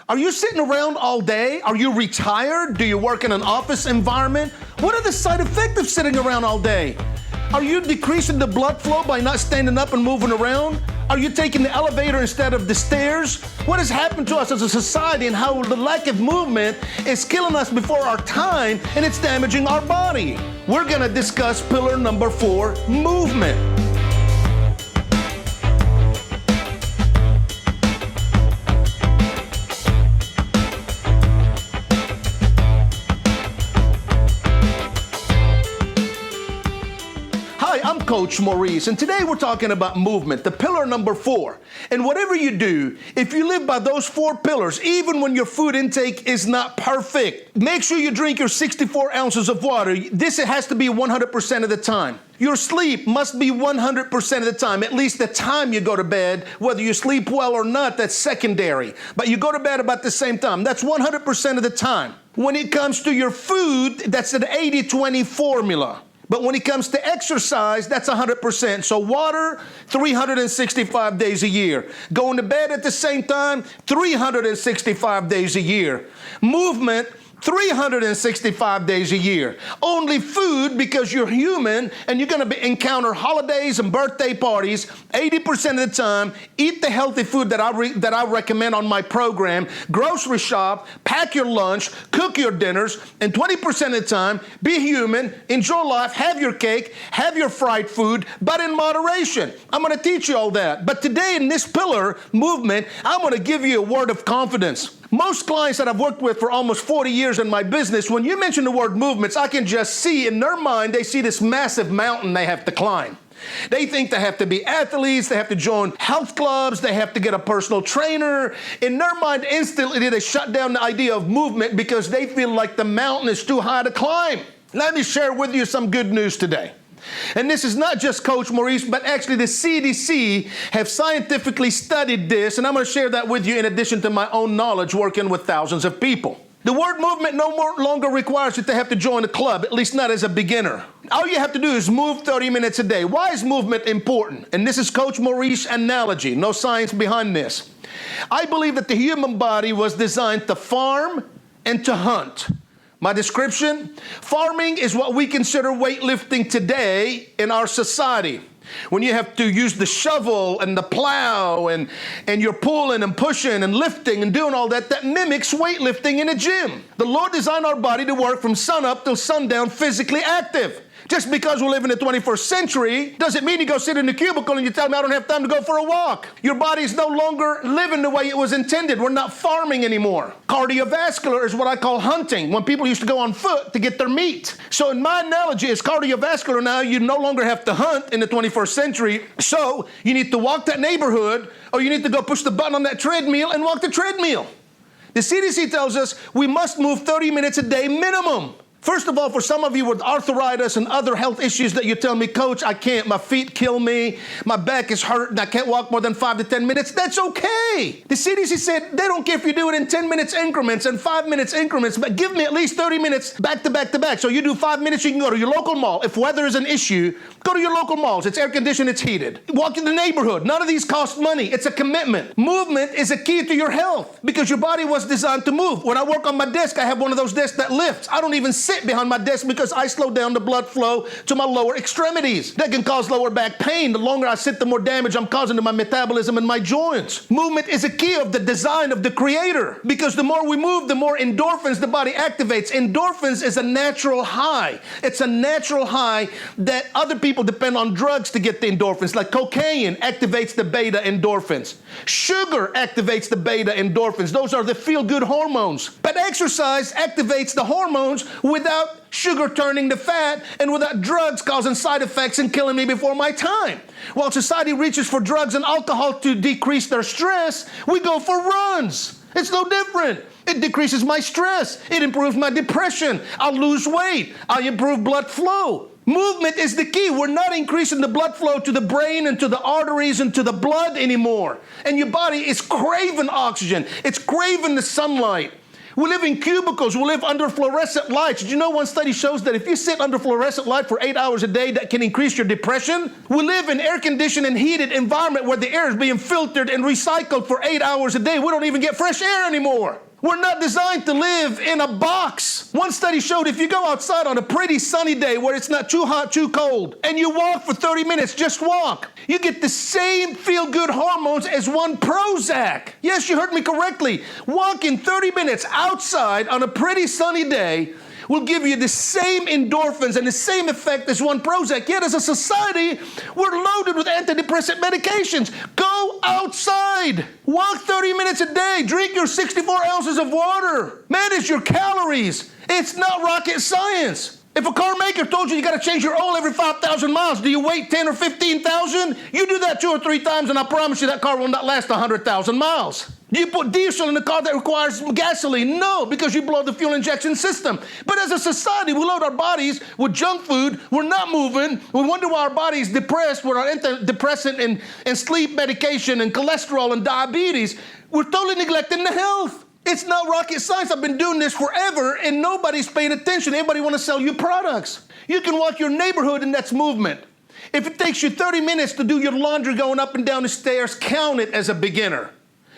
Are you sitting around all day? Are you retired? Do you work in an office environment? What are the side effects of sitting around all day? Are you decreasing the blood flow by not standing up and moving around? Are you taking the elevator instead of the stairs? What has happened to us as a society and how the lack of movement is killing us before our time and it's damaging our body? We're gonna discuss pillar number 4, movement. Hi, I'm Coach Maurice, and today we're talking about movement, the pillar number 4. And whatever you do, if you live by those 4 pillars, even when your food intake is not perfect, make sure you drink your 64 ounces of water. This has to be 100% of the time. Your sleep must be 100% of the time, at least the time you go to bed. Whether you sleep well or not, that's secondary. But you go to bed about the same time. That's 100% of the time. When it comes to your food, that's an 80-20 formula. But when it comes to exercise, that's 100%. So water, 365 days a year. Going to bed at the same time, 365 days a year. Movement, 365 days a year. Only food, because you're human and you're going to encounter holidays and birthday parties 80% of the time. Eat the healthy food that I recommend on my program. Grocery shop, pack your lunch, cook your dinners, and 20% of the time, be human, enjoy life, have your cake, have your fried food, but in moderation. I'm going to teach you all that. But today in this pillar, movement, I'm going to give you a word of confidence. Most clients that I've worked with for almost 40 years in my business, when you mention the word movements, I can just see in their mind, they see this massive mountain they have to climb. They think they have to be athletes, they have to join health clubs, they have to get a personal trainer. In their mind, instantly they shut down the idea of movement because they feel like the mountain is too high to climb. Let me share with you some good news today. And this is not just Coach Maurice, but actually the CDC have scientifically studied this, and I'm going to share that with you in addition to my own knowledge working with thousands of people. The word movement no longer requires you to have to join a club, at least not as a beginner. All you have to do is move 30 minutes a day. Why is movement important? And this is Coach Maurice analogy, no science behind this. I believe that the human body was designed to farm and to hunt. My description, farming is what we consider weightlifting today in our society. When you have to use the shovel and the plow and you're pulling and pushing and lifting and doing all that, that mimics weightlifting in a gym. The Lord designed our body to work from sun up till sundown physically active. Just because we live in the 21st century doesn't mean you go sit in the cubicle and you tell me I don't have time to go for a walk. Your body is no longer living the way it was intended. We're not farming anymore. Cardiovascular is what I call hunting, when people used to go on foot to get their meat. So in my analogy, it's cardiovascular now. You no longer have to hunt in the 21st century. So you need to walk that neighborhood, or you need to go push the button on that treadmill and walk the treadmill. The CDC tells us we must move 30 minutes a day minimum. First of all, for some of you with arthritis and other health issues that you tell me, Coach, I can't, my feet kill me, my back is hurt, and I can't walk more than 5 to 10 minutes, that's okay. The CDC said they don't care if you do it in 10 minutes increments and 5 minutes increments, but give me at least 30 minutes back to back to back. So you do 5 minutes, you can go to your local mall. If weather is an issue, go to your local malls. It's air conditioned, it's heated. Walk in the neighborhood. None of these cost money. It's a commitment. Movement is a key to your health because your body was designed to move. When I work on my desk, I have one of those desks that lifts. I don't even sit behind my desk because I slow down the blood flow to my lower extremities. That can cause lower back pain. The longer I sit, the more damage I'm causing to my metabolism and my joints. Movement is a key of the design of the Creator because the more we move, the more endorphins the body activates. Endorphins is a natural high. It's a natural high that other people depend on drugs to get the endorphins, like cocaine activates the beta endorphins. Sugar activates the beta endorphins. Those are the feel-good hormones. But exercise activates the hormones without sugar turning to fat and without drugs causing side effects and killing me before my time. While society reaches for drugs and alcohol to decrease their stress, we go for runs. It's no different. It decreases my stress. It improves my depression. I'll lose weight. I improve blood flow. Movement is the key. We're not increasing the blood flow to the brain and to the arteries and to the blood anymore. And your body is craving oxygen. It's craving the sunlight. We live in cubicles. We live under fluorescent lights. Did you know one study shows that if you sit under fluorescent light for 8 hours a day, that can increase your depression? We live in air-conditioned and heated environment where the air is being filtered and recycled for 8 hours a day. We don't even get fresh air anymore. We're not designed to live in a box. One study showed if you go outside on a pretty sunny day where it's not too hot, too cold, and you walk for 30 minutes, just walk, you get the same feel-good hormones as one Prozac. Yes, you heard me correctly. Walking 30 minutes outside on a pretty sunny day will give you the same endorphins and the same effect as one Prozac. Yet as a society, we're loaded with antidepressant medications. Go outside. Walk 30 minutes a day. Drink your 64 ounces of water. Manage your calories. It's not rocket science. If a car maker told you got to change your oil every 5,000 miles, do you wait 10 or 15,000? You do that 2 or 3 times, and I promise you that car will not last 100,000 miles. Do you put diesel in a car that requires gasoline? No, because you blow the fuel injection system. But as a society, we load our bodies with junk food. We're not moving. We wonder why our body is depressed with our antidepressant and sleep medication and cholesterol and diabetes. We're totally neglecting the health. It's not rocket science. I've been doing this forever, and nobody's paying attention. Everybody want to sell you products. You can walk your neighborhood, and that's movement. If it takes you 30 minutes to do your laundry going up and down the stairs, count it as a beginner.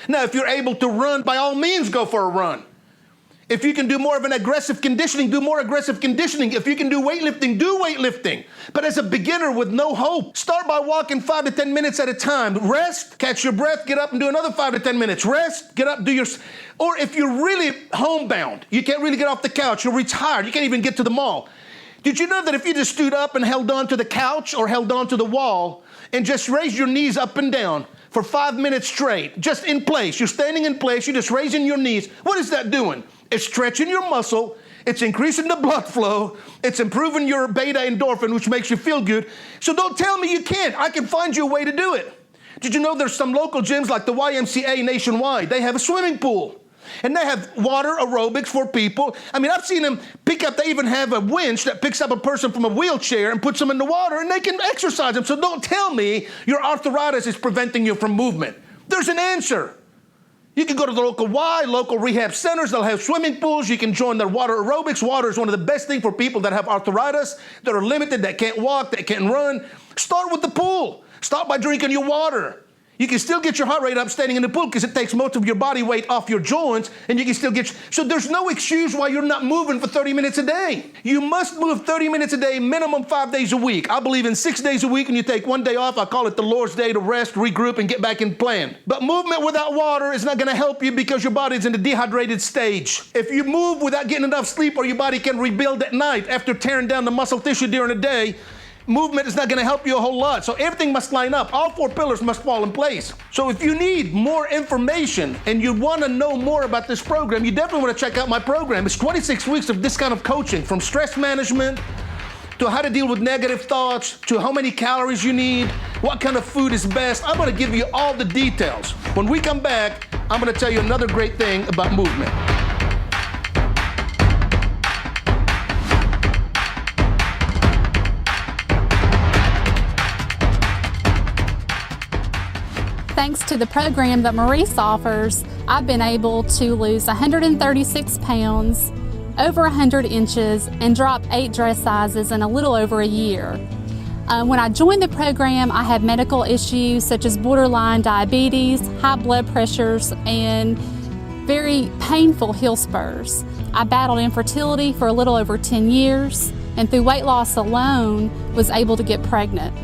Now, if you're able to run, by all means, go for a run. If you can do more of an aggressive conditioning, do more aggressive conditioning. If you can do weightlifting, do weightlifting. But as a beginner with no hope, start by walking 5 to 10 minutes at a time. Rest, catch your breath, get up and do another 5 to 10 minutes. Rest, get up, do your... Or if you're really homebound, you can't really get off the couch, you're retired, you can't even get to the mall. Did you know that if you just stood up and held on to the couch or held on to the wall and just raised your knees up and down for 5 minutes straight, just in place, you're standing in place, you're just raising your knees, what is that doing? It's stretching your muscle, it's increasing the blood flow, it's improving your beta endorphin, which makes you feel good. So don't tell me you can't. I can find you a way to do it. Did you know there's some local gyms like the YMCA nationwide? They have a swimming pool. And they have water aerobics for people. I mean, I've seen them pick up, they even have a winch that picks up a person from a wheelchair and puts them in the water, and they can exercise them. So don't tell me your arthritis is preventing you from movement. There's an answer. You can go to the local rehab centers. They'll have swimming pools. You can join their water aerobics. Water is one of the best things for people that have arthritis, that are limited, that can't walk, that can't run. Start with the pool. Start by drinking your water. You can still get your heart rate up standing in the pool because it takes most of your body weight off your joints, and you can still get... So there's no excuse why you're not moving for 30 minutes a day. You must move 30 minutes a day, minimum 5 days a week. I believe in 6 days a week, and you take 1 day off. I call it the Lord's Day to rest, regroup, and get back in plan. But movement without water is not going to help you because your body's in the dehydrated stage. If you move without getting enough sleep, or your body can rebuild at night after tearing down the muscle tissue during the day, movement is not going to help you a whole lot. So everything must line up. All 4 pillars must fall in place. So if you need more information and you want to know more about this program, you definitely want to check out my program. It's 26 weeks of this kind of coaching, from stress management to how to deal with negative thoughts, to how many calories you need, what kind of food is best. I'm going to give you all the details. When we come back, I'm going to tell you another great thing about movement. Thanks to the program that Maurice offers, I've been able to lose 136 pounds, over 100 inches, and drop 8 dress sizes in a little over a year. When I joined the program, I had medical issues such as borderline diabetes, high blood pressures, and very painful heel spurs. I battled infertility for a little over 10 years, and through weight loss alone, was able to get pregnant.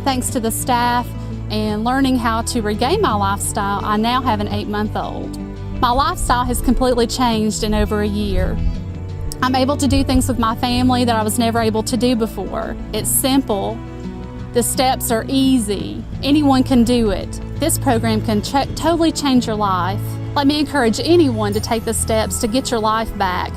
Thanks to the staff and learning how to regain my lifestyle, I now have an 8-month-old. My lifestyle has completely changed in over a year. I'm able to do things with my family that I was never able to do before. It's simple. The steps are easy. Anyone can do it. This program can totally change your life. Let me encourage anyone to take the steps to get your life back.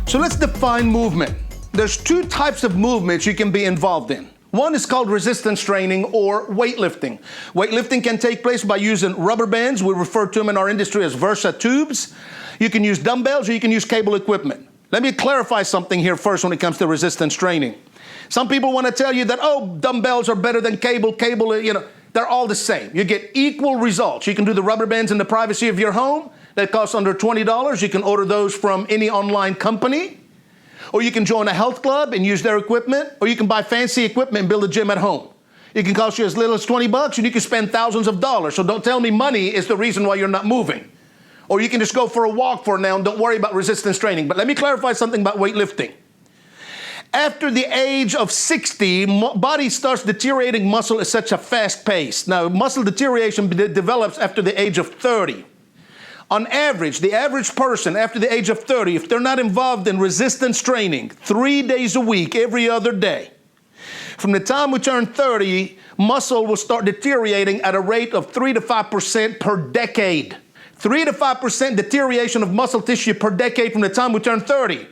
So let's define movement. There's 2 types of movements you can be involved in. One is called resistance training or weightlifting. Weightlifting can take place by using rubber bands. We refer to them in our industry as Versa tubes. You can use dumbbells or you can use cable equipment. Let me clarify something here first when it comes to resistance training. Some people want to tell you that, oh, dumbbells are better than cable, they're all the same. You get equal results. You can do the rubber bands in the privacy of your home. That costs under $20. You can order those from any online company. Or you can join a health club and use their equipment. Or you can buy fancy equipment and build a gym at home. It can cost you as little as $20 and you can spend thousands of dollars. So don't tell me money is the reason why you're not moving. Or you can just go for a walk for now and don't worry about resistance training. But let me clarify something about weightlifting. After the age of 60, body starts deteriorating muscle at such a fast pace. Now, muscle deterioration develops after the age of 30. On average, the average person after the age of 30, if they're not involved in resistance training 3 days a week, every other day, from the time we turn 30, muscle will start deteriorating at a rate of 3 to 5% per decade. 3 to 5% deterioration of muscle tissue per decade from the time we turn 30.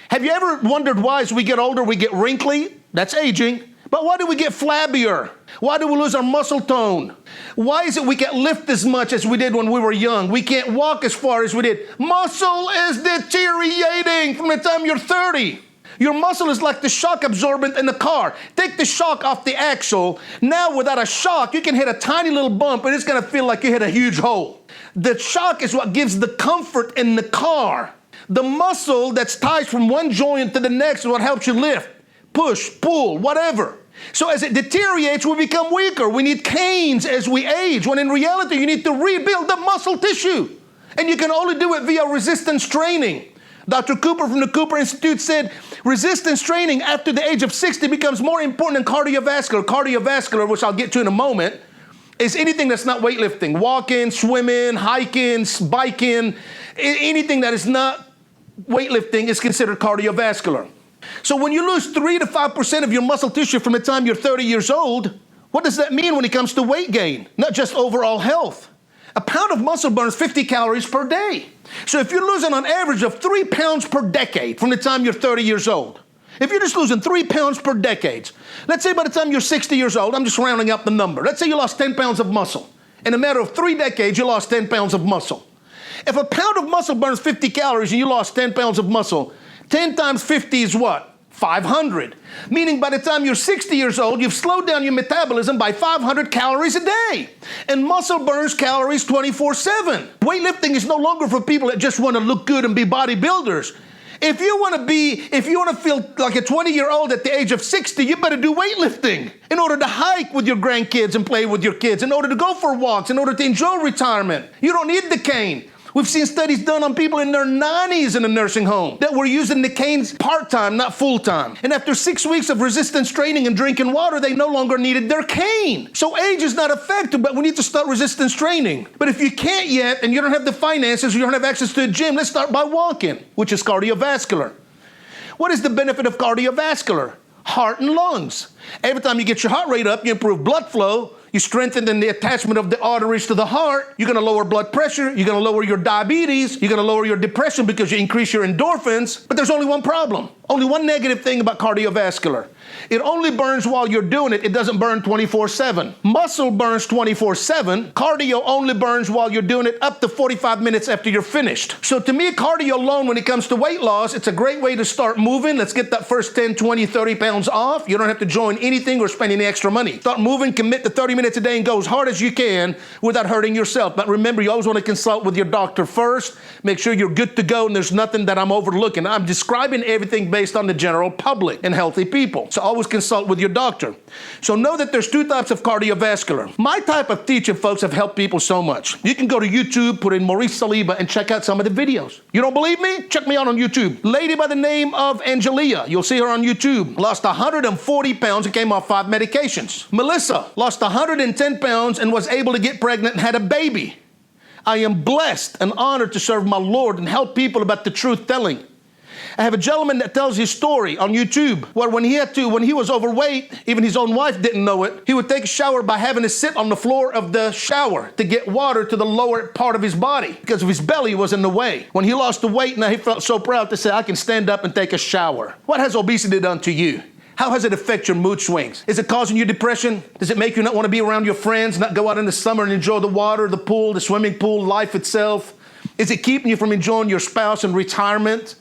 Have you ever wondered why as we get older we get wrinkly? That's aging. But why do we get flabbier? Why do we lose our muscle tone? Why is it we can't lift as much as we did when we were young? We can't walk as far as we did. Muscle is deteriorating from the time you're 30. Your muscle is like the shock absorbent in the car. Take the shock off the axle. Now without a shock, you can hit a tiny little bump and it's going to feel like you hit a huge hole. The shock is what gives the comfort in the car. The muscle that's tied from one joint to the next is what helps you lift, push, pull, whatever. So as it deteriorates, we become weaker. We need canes as we age, when in reality, you need to rebuild the muscle tissue. And you can only do it via resistance training. Dr. Cooper from the Cooper Institute said, resistance training after the age of 60 becomes more important than cardiovascular. Cardiovascular, which I'll get to in a moment, is anything that's not weightlifting. Walking, swimming, hiking, biking, anything that is not weightlifting is considered cardiovascular. So when you lose 3 to 5% of your muscle tissue from the time you're 30 years old, what does that mean when it comes to weight gain? Not just overall health. A pound of muscle burns 50 calories per day. So if you're losing on average of 3 pounds per decade from the time you're 30 years old, if you're just losing 3 pounds per decade, let's say by the time you're 60 years old, I'm just rounding up the number. Let's say you lost 10 pounds of muscle. In a matter of 3 decades, you lost 10 pounds of muscle. If a pound of muscle burns 50 calories and you lost 10 pounds of muscle, 10 times 50 is what? 500. Meaning by the time you're 60 years old, you've slowed down your metabolism by 500 calories a day. And muscle burns calories 24/7. Weightlifting is no longer for people that just want to look good and be bodybuilders. If you want to feel like a 20-year-old at the age of 60, you better do weightlifting in order to hike with your grandkids and play with your kids, in order to go for walks, in order to enjoy retirement. You don't need the cane. We've seen studies done on people in their 90s in a nursing home that were using the canes part-time, not full-time. And after 6 weeks of resistance training and drinking water, they no longer needed their cane. So age is not a factor, but we need to start resistance training. But if you can't yet and you don't have the finances or you don't have access to a gym, let's start by walking, which is cardiovascular. What is the benefit of cardiovascular? Heart and lungs. Every time you get your heart rate up, you improve blood flow. You strengthen the attachment of the arteries to the heart. You're going to lower blood pressure. You're going to lower your diabetes. You're going to lower your depression because you increase your endorphins. But there's only one problem. Only one negative thing about cardiovascular. It only burns while you're doing it. It doesn't burn 24/7. Muscle burns 24/7. Cardio only burns while you're doing it up to 45 minutes after you're finished. So to me, cardio alone, when it comes to weight loss, it's a great way to start moving. Let's get that first 10, 20, 30 pounds off. You don't have to join anything or spend any extra money. Start moving, commit to 30 minutes a day and go as hard as you can without hurting yourself. But remember, you always want to consult with your doctor first. Make sure you're good to go and there's nothing that I'm overlooking. I'm describing everything based on the general public and healthy people. So always consult with your doctor. So know that there's 2 types of cardiovascular. My type of teaching, folks, have helped people so much. You can go to YouTube, put in Maurice Saliba, and check out some of the videos. You don't believe me? Check me out on YouTube. Lady by the name of Angelia, you'll see her on YouTube, lost 140 pounds and came off 5 medications. Melissa lost 110 pounds and was able to get pregnant and had a baby. I am blessed and honored to serve my Lord and help people about the truth telling. I have a gentleman that tells his story on YouTube where when he was overweight, even his own wife didn't know it, he would take a shower by having to sit on the floor of the shower to get water to the lower part of his body because of his belly was in the way. When he lost the weight, now he felt so proud to say, I can stand up and take a shower. What has obesity done to you? How has it affected your mood swings? Is it causing you depression? Does it make you not want to be around your friends, not go out in the summer and enjoy the water, the pool, the swimming pool, life itself? Is it keeping you from enjoying your spouse and retirement?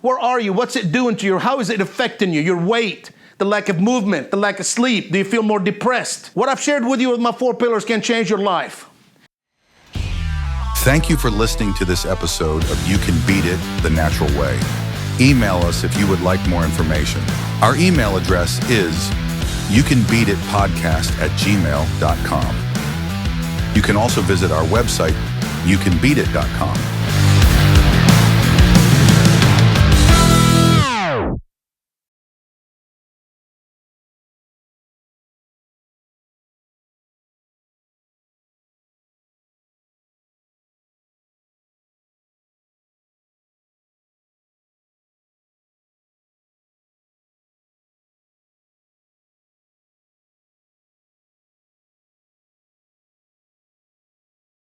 Where are you? What's it doing to you? How is it affecting you? Your weight, the lack of movement, the lack of sleep. Do you feel more depressed? What I've shared with you with my 4 pillars can change your life. Thank you for listening to this episode of You Can Beat It the Natural Way. Email us if you would like more information. Our email address is youcanbeatitpodcast@gmail.com. You can also visit our website, youcanbeatit.com.